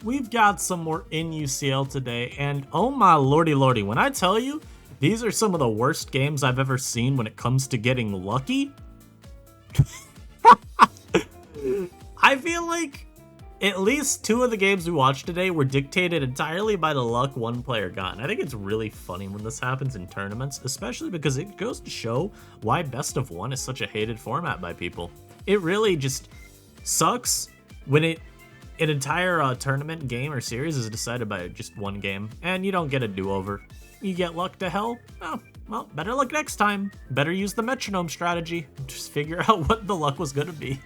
we've got some more in UCL today, and oh my lordy lordy, when I tell you, these are some of the worst games I've ever seen when it comes to getting lucky. I feel like at least 2 of the games we watched today were dictated entirely by the luck one player got. And I think it's really funny when this happens in tournaments, especially because it goes to show why best of 1 is such a hated format by people. It really just sucks when an entire tournament game or series is decided by just one game and you don't get a do-over. You get luck to hell? Oh, well, better luck next time. Better use the metronome strategy. Just figure out what the luck was gonna be.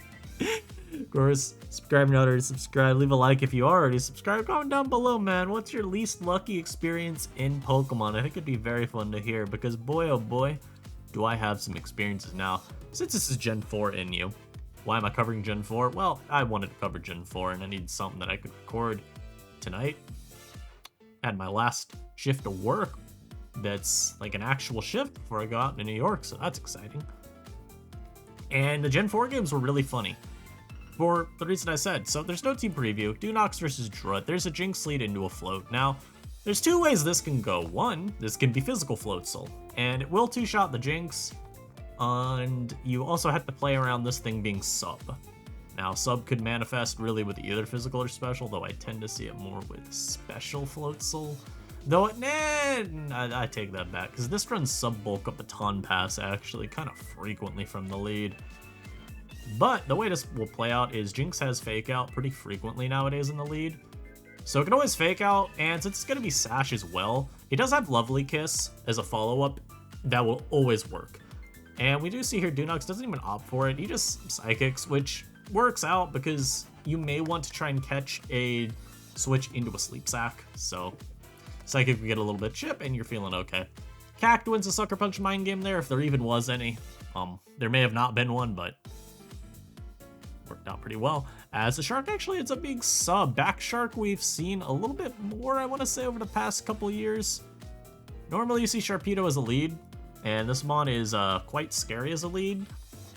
Of course, subscribe if you're not already subscribed. Leave a like if you are already subscribed. Comment down below, man. What's your least lucky experience in Pokemon? I think it'd be very fun to hear because boy, oh boy, do I have some experiences now. Since this is Gen 4 in you. Why am I covering Gen 4? Well, I wanted to cover Gen 4 and I need something that I could record tonight. I had my last shift of work that's like an actual shift before I go out to New York, so that's exciting. And the Gen 4 games were really funny. For the reason I said. So there's no team preview. Dunoks versus Drud. There's a Jinx lead into a float. Now, there's 2 ways this can go. One, this can be physical float soul, and it will 2-shot the Jinx. And you also have to play around this thing being sub. Now, sub could manifest really with either physical or special, though I tend to see it more with special float soul. Though, I take that back, because this runs sub bulk up baton pass actually kind of frequently from the lead. But the way this will play out is Jinx has fake out pretty frequently nowadays in the lead. So it can always fake out, and since it's going to be Sash as well, he does have Lovely Kiss as a follow-up that will always work. And we do see here Dunoks doesn't even opt for it, he just Psychics, which works out because you may want to try and catch a switch into a Sleep Sack. So Psychic will get a little bit of chip and you're feeling okay. Cact wins a Sucker Punch mind game there if there even was any. There may have not been one, but worked out pretty well, as the Shark actually ends up being sub. Back Shark we've seen a little bit more, I want to say, over the past couple years. Normally you see Sharpedo as a lead, and this Mon is quite scary as a lead.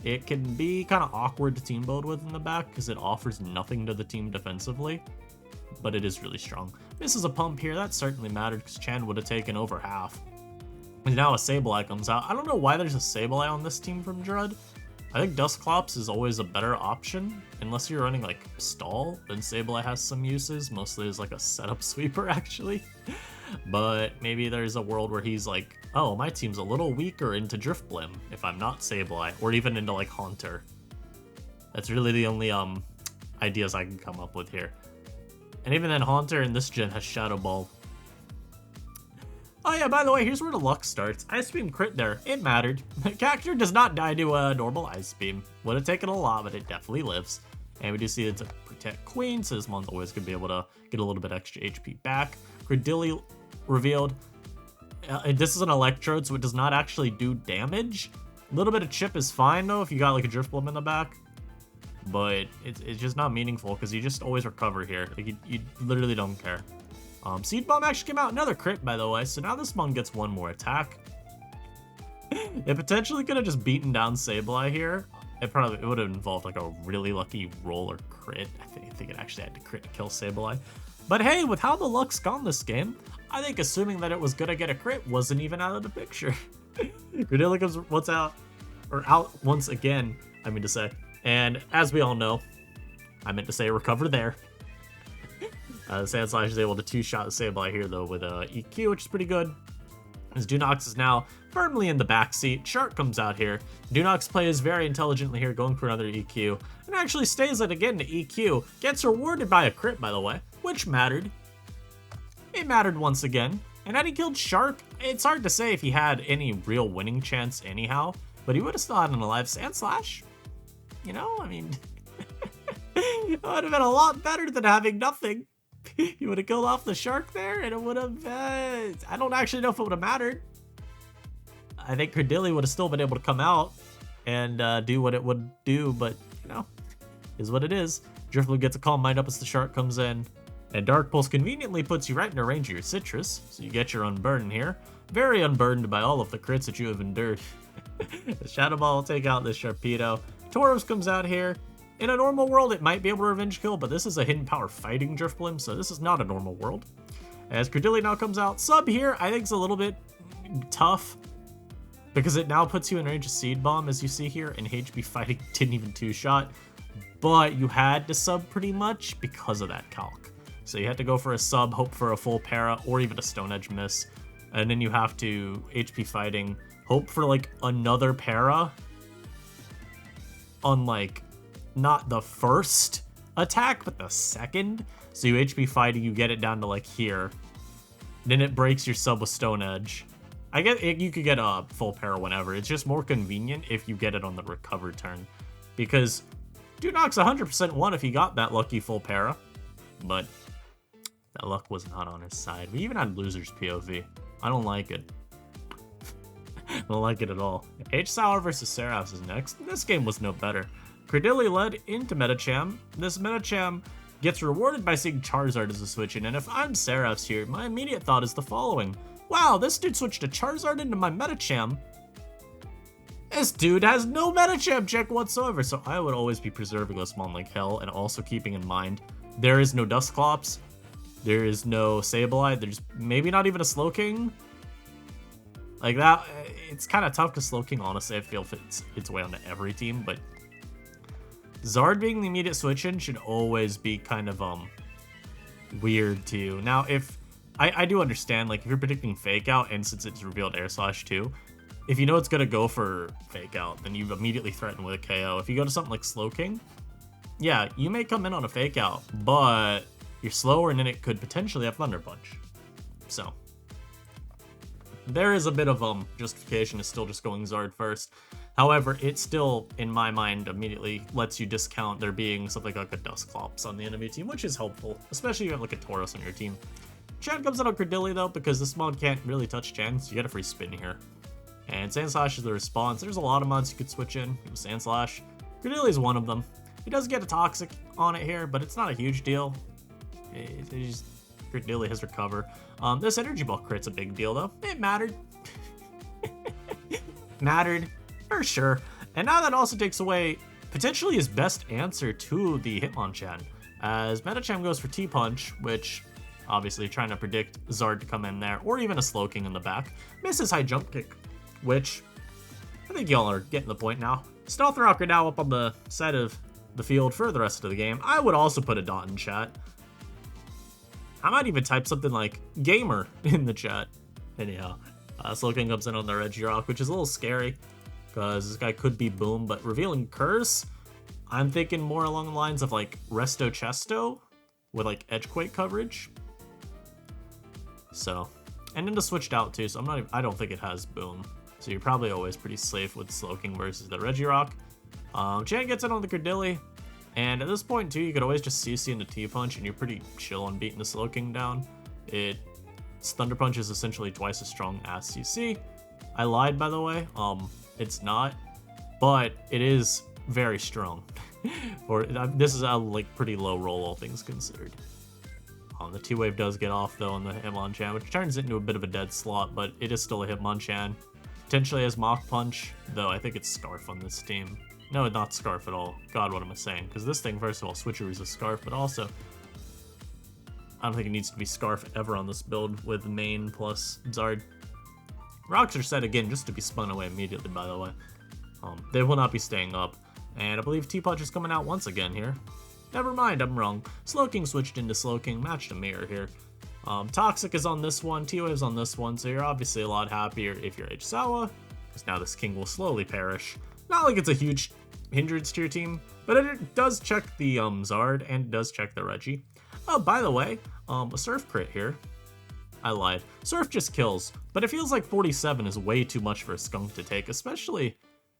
It can be kind of awkward to team build with in the back because it offers nothing to the team defensively, but it is really strong. Misses a pump here, that certainly mattered because Chan would have taken over half. And now a Sableye comes out. I don't know why there's a Sableye on this team from Drud. I think Dusclops is always a better option, unless you're running like Stall, then Sableye has some uses, mostly as like a setup sweeper actually. But maybe there's a world where he's like, oh, my team's a little weaker into Drifblim if I'm not Sableye, or even into like Haunter. That's really the only ideas I can come up with here. And even then, Haunter in this gen has Shadow Ball. Oh yeah, by the way, here's where the luck starts. Ice Beam crit there. It mattered. Cacture does not die to a normal Ice Beam. Would have taken a lot, but it definitely lives. And we do see it to protect Queen, so this mon's always going to be able to get a little bit extra HP back. Credilli revealed. This is an Electrode, so it does not actually do damage. A little bit of chip is fine, though, if you got like a Drifblim in the back. But it's just not meaningful, because you just always recover here. Like, you literally don't care. Seed Bomb actually came out, another crit by the way, so now this Mon gets one more attack. It potentially could have just beaten down Sableye here. It would have involved like a really lucky roll or crit. I think it actually had to crit to kill Sableye. But hey, with how the luck's gone this game, I think assuming that it was gonna get a crit wasn't even out of the picture. Credilli comes out once again, I mean to say. And as we all know, I meant to say recover there. Sandslash is able to 2-shot Sableye here, though, with EQ, which is pretty good. As Dunoks is now firmly in the backseat. Shark comes out here. Dunoks plays very intelligently here, going for another EQ, and actually stays it again to EQ. Gets rewarded by a crit, by the way, which mattered. It mattered once again. And had he killed Shark, it's hard to say if he had any real winning chance anyhow, but he would have still had an alive Sandslash. You know, I mean, it would have been a lot better than having nothing. You would have killed off the Shark there, and it would have, I don't actually know if it would have mattered. I think Credilli would have still been able to come out and do what it would do, but, you know, is what it is. Drifblim gets a Calm Mind up as the Shark comes in, and Dark Pulse conveniently puts you right in the range of your Citrus, so you get your Unburden here. Very unburdened by all of the crits that you have endured. The Shadow Ball will take out this Sharpedo. Tauros comes out here. In a normal world, it might be able to revenge kill, but this is a hidden power fighting Driftblim, so this is not a normal world. As Credilli now comes out, sub here I think is a little bit tough because it now puts you in range of Seed Bomb, as you see here, and HP fighting didn't even two-shot, but you had to sub pretty much because of that calc. So you had to go for a sub, hope for a full para, or even a Stone Edge miss, and then you have to HP fighting, hope for like another para on like not the first attack, but the second. So you HP fighting, you get it down to like here. Then it breaks your sub with Stone Edge. I guess you could get a full para whenever. It's just more convenient if you get it on the recover turn. Because Dunoks 100% won if he got that lucky full para. But that luck was not on his side. We even had loser's POV. I don't like it. I don't like it at all. HSOWA versus Seraphz is next. This game was no better. Credilli led into Metacham. This Metacham gets rewarded by seeing Charizard as a switch in, and if I'm Seraphz here, my immediate thought is the following. Wow, this dude switched a Charizard into my Metacham. This dude has no Metacham check whatsoever, so I would always be preserving this mon like hell, and also keeping in mind, there is no Dusclops, there is no Sableye, there's maybe not even a Slowking. Like that, it's kind of tough because Slowking, honestly, I feel fits its way onto every team, but Zard being the immediate switch-in should always be kind of weird too. Now, if I do understand, like if you're predicting Fake Out, and since it's revealed Air Slash too, if you know it's gonna go for Fake Out, then you immediately threaten with a KO. If you go to something like Slowking, yeah, you may come in on a Fake Out, but you're slower, and then it could potentially have Thunder Punch. So there is a bit of justification to still just going Zard first. However, it still, in my mind, immediately lets you discount there being something like a Dusclops on the enemy team, which is helpful, especially if you have like a Tauros on your team. Chan comes out on Credilli though, because this mod can't really touch Chan, so you get a free spin here. And Sandslash is the response. There's a lot of mods you could switch in. Sandslash. Credilli is one of them. He does get a Toxic on it here, but it's not a huge deal. Credilli has recover. This Energy Ball crit's a big deal though. It mattered. Mattered. For sure. And now that also takes away potentially his best answer to the Hitmonchan, as Metacham goes for T-Punch, which obviously trying to predict Zard to come in there, or even a Slowking in the back. Misses high jump kick, which I think y'all are getting the point now. Stealth Rocker now up on the side of the field for the rest of the game. I would also put a dot in chat. I might even type something like gamer in the chat. Anyhow, Slowking comes in on the Regirock, which is a little scary, because this guy could be Boom, but revealing Curse, I'm thinking more along the lines of like Resto Chesto with like Edgequake coverage. So, and then the switched out too, so I don't think it has Boom. So you're probably always pretty safe with Slowking versus the Regirock. Chan gets it on the Credilli, and at this point too, you could always just CC into T-Punch, and you're pretty chill on beating the Slowking down. Its Thunder Punch is essentially twice as strong as CC. I lied, by the way. It's not, but it is very strong. Or this is a like pretty low roll, all things considered. The T-Wave does get off though on the Hitmonchan, which turns it into a bit of a dead slot, but it is still a Hitmonchan. Potentially has Mach Punch, though I think it's Scarf on this team. No, not Scarf at all. God, what am I saying? Because this thing, first of all, switcheroos a Scarf, but also I don't think it needs to be Scarf ever on this build with main plus Zard. Rocks are set again just to be spun away immediately, by the way. They will not be staying up. And I believe T-Punch is coming out once again here. Never mind, I'm wrong. Slowking switched into Slowking, matched a mirror here. Toxic is on this one, T-Wave's on this one, so you're obviously a lot happier if you're HSOWA, because now this king will slowly perish. Not like it's a huge hindrance to your team, but it does check the Zard, and it does check the Reggie. Oh, by the way, a Surf crit here. I lied. Surf just kills, but it feels like 47 is way too much for a skunk to take, especially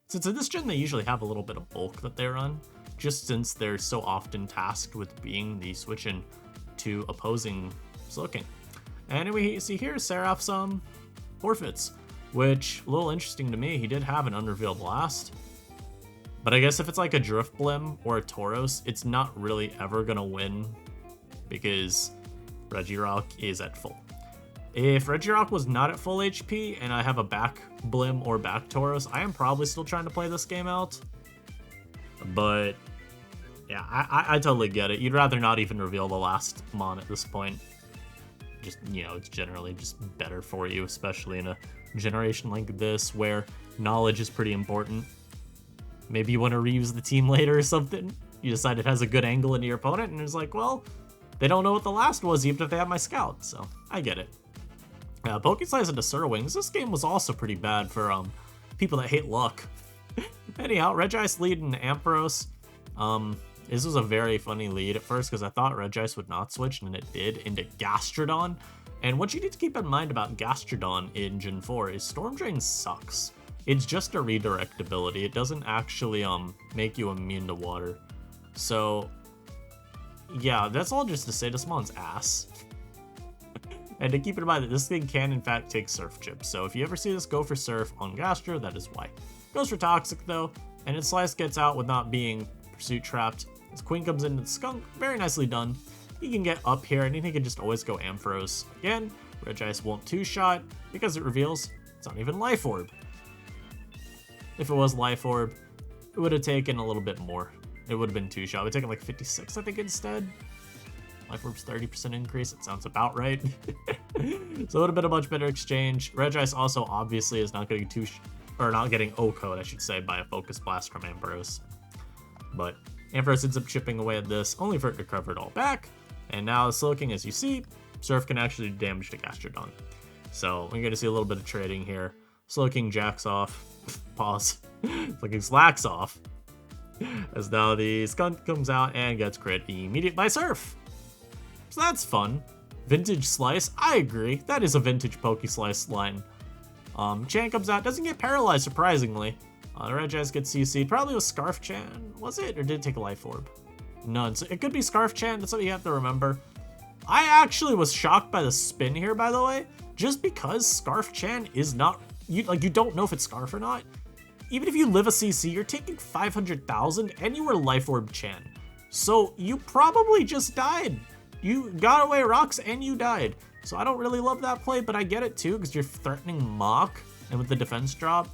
since in this gen they usually have a little bit of bulk that they run, just since they're so often tasked with being the switch-in to opposing Slowking. And we see here Seraphz forfeits, which a little interesting to me. He did have an unrevealed blast, but I guess if it's like a Driftblim or a Tauros, it's not really ever gonna win because Regirock is at full. If Regirock was not at full HP and I have a back Blim or back Tauros, I am probably still trying to play this game out. But Yeah, I totally get it. You'd rather not even reveal the last Mon at this point. Just, you know, it's generally just better for you, especially in a generation like this where knowledge is pretty important. Maybe you want to reuse the team later or something. You decide it has a good angle into your opponent, and it's like, well, they don't know what the last was, even if they have my scout, so I get it. Pokeslice into Sirwings. This game was also pretty bad for people that hate luck. Anyhow, Regice lead in Ampharos. This was a very funny lead at first because I thought Regice would not switch, and it did, into Gastrodon. And what you need to keep in mind about Gastrodon in Gen 4 is Storm Drain sucks. It's just a redirect ability. It doesn't actually make you immune to water. So, yeah, that's all just to say this mon's ass. And to keep in mind that this thing can, in fact, take Surf Chips. So if you ever see this go for Surf on Gastro, that is why. Goes for Toxic, though, and its Slice gets out with not being Pursuit Trapped. As Queen comes into the Skunk, very nicely done. He can get up here, and he can just always go Ampharos. Again, Regice won't two-shot, because it reveals it's not even Life Orb. If it was Life Orb, it would have taken a little bit more. It would have been two-shot. It would have taken like 56, I think, instead. Life Orb's 30% increase. It sounds about right. So it would have been a much better exchange. Regice also obviously is not getting not getting O-code, I should say, by a Focus Blast from Ampharos. But Ampharos ends up chipping away at this, only for it to recover it all back. And now Slowking, as you see, Surf can actually do damage to Gastrodon. So we're going to see a little bit of trading here. Slowking jacks off. Pause. Slowking slacks off. As now the Skunk comes out and gets crit immediate by Surf. So that's fun. Vintage Slice, I agree. That is a vintage Pokeslice line. Chan comes out, doesn't get paralyzed, surprisingly. The Regice gets CC'd, probably with Scarf Chan, was it? Or did it take a Life Orb? None. So it could be Scarf Chan, that's what you have to remember. I actually was shocked by the spin here, by the way, just because Scarf Chan is not, you don't know if it's Scarf or not. Even if you live a CC, you're taking 500,000 and you were Life Orb Chan. So you probably just died. You got away rocks and you died. So I don't really love that play, but I get it too, because you're threatening Mach, and with the defense drop,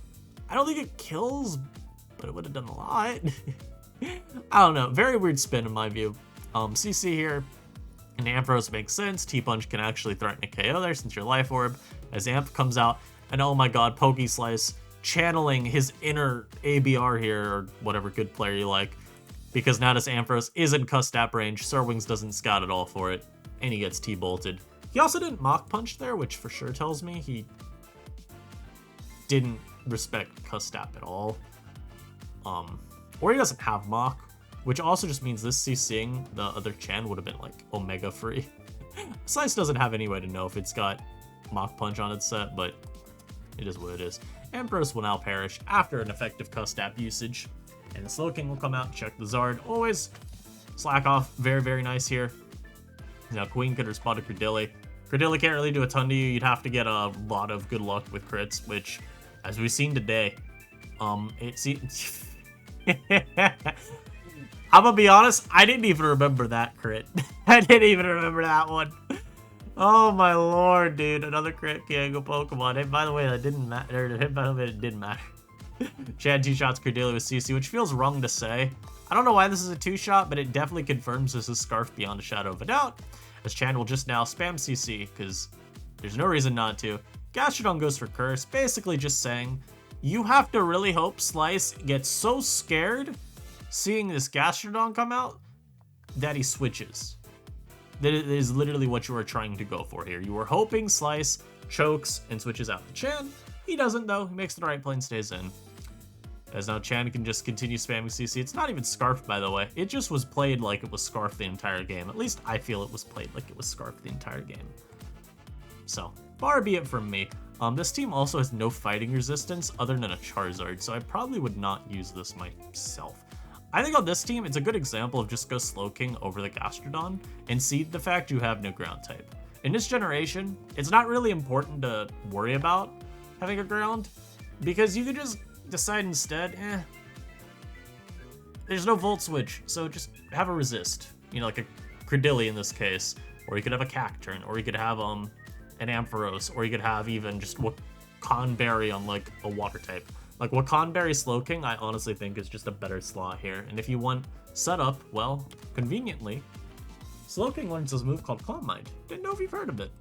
I don't think it kills, but it would have done a lot. I don't know, very weird spin in my view. CC here, and Ampharos makes sense. T-Punch can actually threaten a KO there since your Life Orb, as Amp comes out, and oh my god, Pokeslice channeling his inner ABR here, or whatever good player you like, because now this Ampharos is in Custap range. Sirwings doesn't scout at all for it, and he gets T-bolted. He also didn't Mach Punch there, which for sure tells me he didn't respect Custap at all. Or he doesn't have Mach, which also just means this CCing the other Chan would have been like Omega free. Slice doesn't have any way to know if it's got Mach Punch on its set, but it is what it is. Ampharos will now perish after an effective Custap usage. And the Slowking will come out and check the Zard. Always slack off. Very, very nice here. Now Queen could respond to Credilli. Credilli can't really do a ton to you. You'd have to get a lot of good luck with crits, which, as we've seen today, it seems... I'm gonna be honest, I didn't even remember that crit. I didn't even remember that one. Oh my lord, dude. Another crit Kiango Pokemon. And by the way, that didn't matter. By the way, it didn't matter. Chad two-shots Credilli with CC, which feels wrong to say. I don't know why this is a two-shot, but it definitely confirms this is Scarf beyond a shadow of a doubt, as Chan will just now spam CC, because there's no reason not to. Gastrodon goes for Curse, basically just saying, you have to really hope Slice gets so scared seeing this Gastrodon come out that he switches. That is literally what you are trying to go for here. You were hoping Slice chokes and switches out the Chan. He doesn't, though. He makes the right play and stays in. As now Chan can just continue spamming CC. It's not even Scarf, by the way. It just was played like it was Scarf the entire game. At least I feel it was played like it was Scarf the entire game. So, far be it from me. This team also has no fighting resistance other than a Charizard, so I probably would not use this myself. I think on this team, it's a good example of just go Slowking over the Gastrodon and see the fact you have no ground type. In this generation, it's not really important to worry about having a ground, because you could just decide instead, there's no Volt Switch, so just have a resist. You know, like a Credilli in this case, or you could have a Cacturn, or you could have an Ampharos, or you could have even just Conberry on like a water type. Like, Wakanberry Slowking, I honestly think is just a better slaw here. And if you want setup, well, conveniently, Slowking learns this move called Calm Mind. Didn't know if you've heard of it.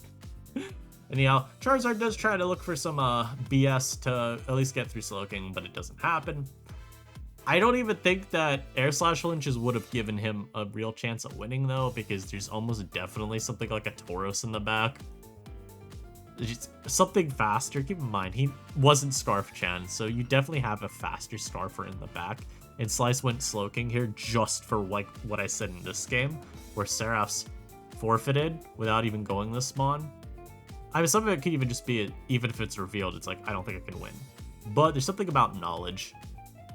Anyhow, Charizard does try to look for some BS to at least get through Slowking, but it doesn't happen. I don't even think that Air Slash Flinches would have given him a real chance at winning, though, because there's almost definitely something like a Tauros in the back. Just something faster. Keep in mind, he wasn't Scarf Chan, so you definitely have a faster Scarfer in the back. And Slice went Slowking here just for like what I said in this game, where Seraphz forfeited without even going this spawn. I mean, some of it could even just be, even if it's revealed, it's like, I don't think I can win. But there's something about knowledge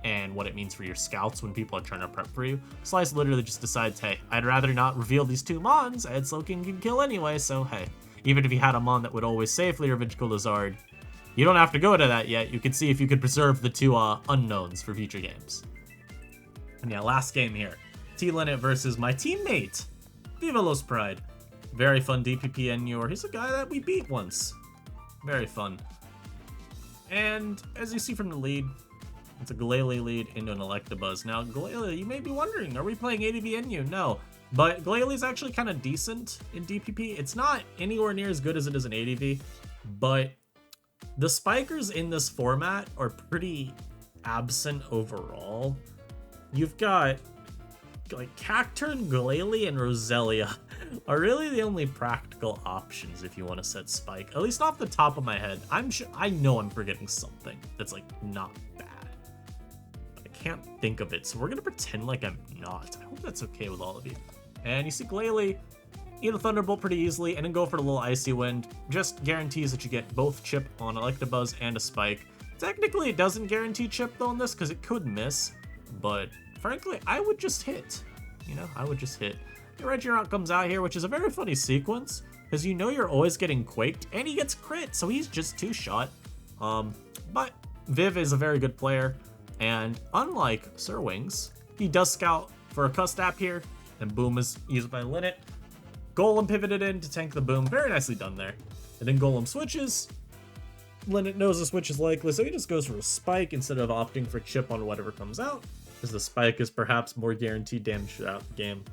and what it means for your scouts when people are trying to prep for you. Slice literally just decides, hey, I'd rather not reveal these two Mons, and Slowking can kill anyway, so hey. Even if you had a Mon that would always safely revenge kill Lizard, you don't have to go to that yet. You can see if you could preserve the two unknowns for future games. And yeah, last game here. T-Lenit versus my teammate, Vivalospride. Very fun DPP Enure. He's a guy that we beat once. Very fun. And as you see from the lead, it's a Glalie lead into an Electabuzz. Now, Glalie, you may be wondering, are we playing ADV NU? No. But Glalie's actually kind of decent in DPP. It's not anywhere near as good as it is in ADV, but the spikers in this format are pretty absent overall. You've got like Cacturne, Glalie, and Roselia are really the only practical options if you want to set Spike. At least off the top of my head. I know I'm forgetting something that's like not bad. But I can't think of it, so we're gonna pretend like I'm not. I hope that's okay with all of you. And you see Glalie eat a Thunderbolt pretty easily and then go for the little Icy Wind. Just guarantees that you get both Chip on Electabuzz and a Spike. Technically, it doesn't guarantee Chip though on this because it could miss. But frankly, I would just hit. You know, I would just hit. Your Regirock comes out here, which is a very funny sequence because you know you're always getting Quaked and he gets crit, so he's just two-shot. But Viv is a very good player, and unlike Sirwings, he does scout for a Custap here. And Boom is used by Lenit. Golem pivoted in to tank the Boom. Very nicely done there. And then Golem switches. Lenit knows the switch is likely, so he just goes for a Spike instead of opting for Chip on whatever comes out, because the Spike is perhaps more guaranteed damage throughout the game.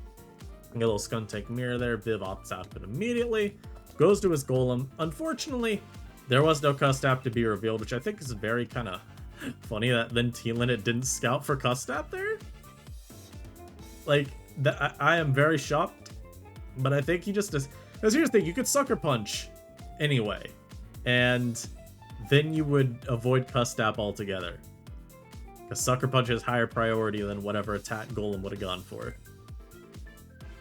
And a little Skuntank mirror there. Viv opts out of it immediately. Goes to his Golem. Unfortunately, there was no Custap to be revealed, which I think is very kind of funny that then T-Lenit didn't scout for Custap there. Like, I am very shocked, but I think he just does. Because here's the thing, you could Sucker Punch anyway, and then you would avoid Custap altogether. Because Sucker Punch has higher priority than whatever attack Golem would have gone for.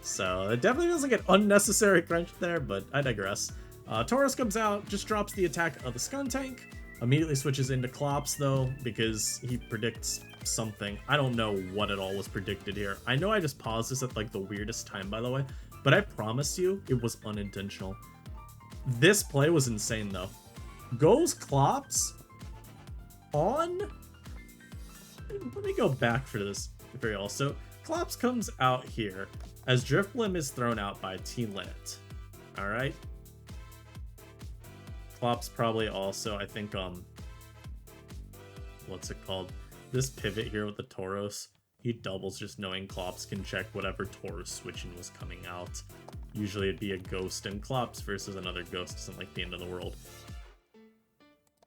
So it definitely feels like an unnecessary crunch there, but I digress. Tauros comes out, just drops the attack of the Skuntank, immediately switches into Clops though, because he predicts something. I don't know what at all was predicted here. I know I just paused this at like the weirdest time, by the way, but I promise you it was unintentional. This play was insane though. Goes Clops on... Let me go back for this for y'all. So Clops comes out here as Drifblim is thrown out by T-Lenit. Alright? Clops probably also, I think, what's it called? This pivot here with the Tauros, he doubles just knowing Clops can check whatever Tauros switching was coming out. Usually it'd be a Ghost and Clops versus another Ghost isn't like the end of the world.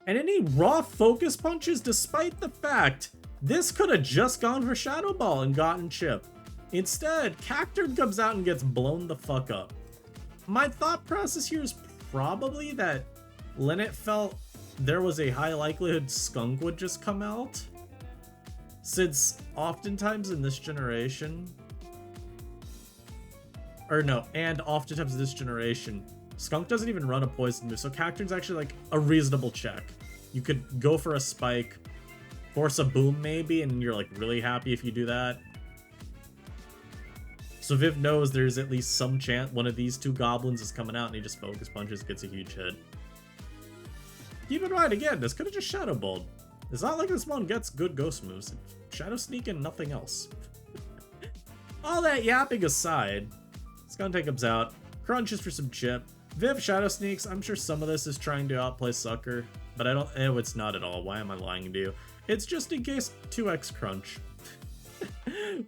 And any raw focus punches, despite the fact this could have just gone for Shadow Ball and gotten Chip. Instead, Cacturne comes out and gets blown the fuck up. My thought process here is probably that Lenit felt there was a high likelihood Skunk would just come out. Since oftentimes in this generation, Skunk doesn't even run a poison move, so Cacturne's actually like a reasonable check. You could go for a Spike, force a Boom maybe, and you're like really happy if you do that. So Viv knows there's at least some chance one of these two goblins is coming out and he just focus punches, gets a huge hit. Keep in mind, again, this could have just Shadow Balled. It's not like this one gets good ghost moves. Shadow Sneak and nothing else. All that yapping aside, Skuntank comes out, crunches for some Chip. Viv Shadow Sneaks. I'm sure some of this is trying to outplay Sucker, but I don't. It's not at all. Why am I lying to you? It's just in case 2x crunch.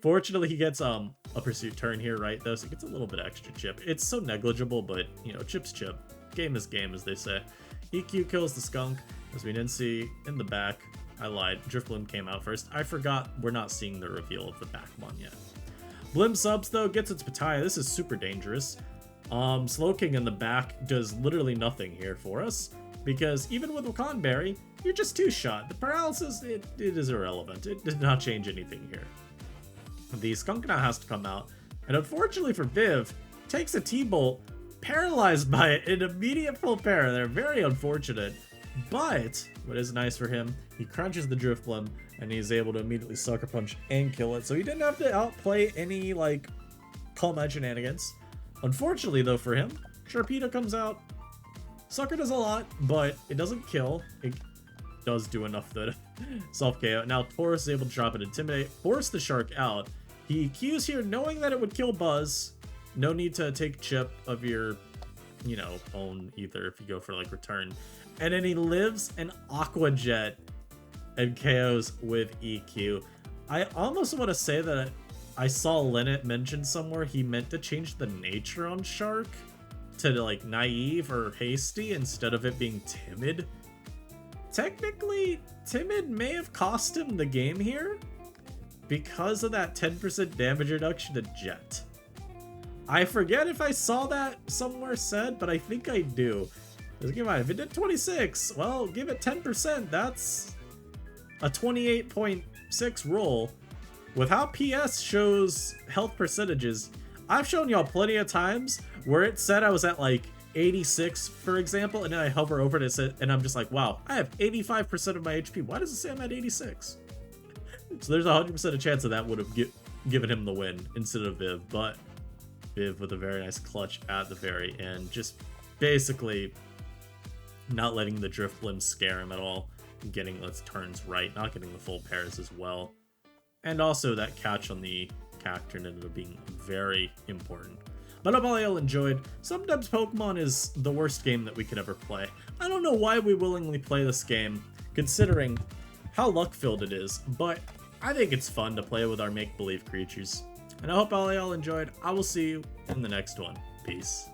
Fortunately, he gets a pursuit turn here, right, though, so he gets a little bit extra chip. It's so negligible, but, you know, chip's chip. Game is game, as they say. EQ kills the skunk, as we didn't see in the back. I lied. Drifblim came out first. I forgot we're not seeing the reveal of the back one yet. Blim subs, though, gets its Pataya. This is super dangerous. Slowking in the back does literally nothing here for us, because even with Wakan Berry, you're just two-shot. The paralysis, it is irrelevant. It did not change anything here. The skunk now has to come out, and unfortunately for Viv, takes a T-Bolt, paralyzed by it, an immediate full pair. They're very unfortunate, but what is nice for him, he crunches the Drifblim, and he's able to immediately Sucker Punch and kill it, so he didn't have to outplay any, like, Calm Edge shenanigans. Unfortunately, though, for him, Sharpedo comes out. Sucker does a lot, but it doesn't kill. It does do enough to self-KO. Now, Taurus is able to drop an Intimidate, force the Shark out. He EQs here knowing that it would kill Buzz. No need to take chip of your, you know, own either if you go for, like, return. And then he lives an Aqua Jet and KOs with EQ. I almost want to say that I saw Leni mention somewhere he meant to change the nature on Shark to, like, naive or hasty instead of it being timid. Technically, timid may have cost him the game here because of that 10% damage reduction to Jet. I forget if I saw that somewhere said, but I think I do. Because keep in mind, if it did 26, well, give it 10%. That's a 28.6 roll. With how PS shows health percentages, I've shown y'all plenty of times where it said I was at like 86, for example, and then I hover over it and I'm just like, wow, I have 85% of my HP. Why does it say I'm at 86? So there's a 100% a chance that would have given him the win instead of Viv, but Viv with a very nice clutch at the very end, just basically not letting the Drifblim scare him at all, getting its turns right, not getting the full pairs as well. And also that catch on the Cacturne ended up being very important. But I hope all y'all enjoyed. Sometimes Pokemon is the worst game that we could ever play. I don't know why we willingly play this game, considering how luck-filled it is, but I think it's fun to play with our make-believe creatures. And I hope all y'all enjoyed. I will see you in the next one. Peace.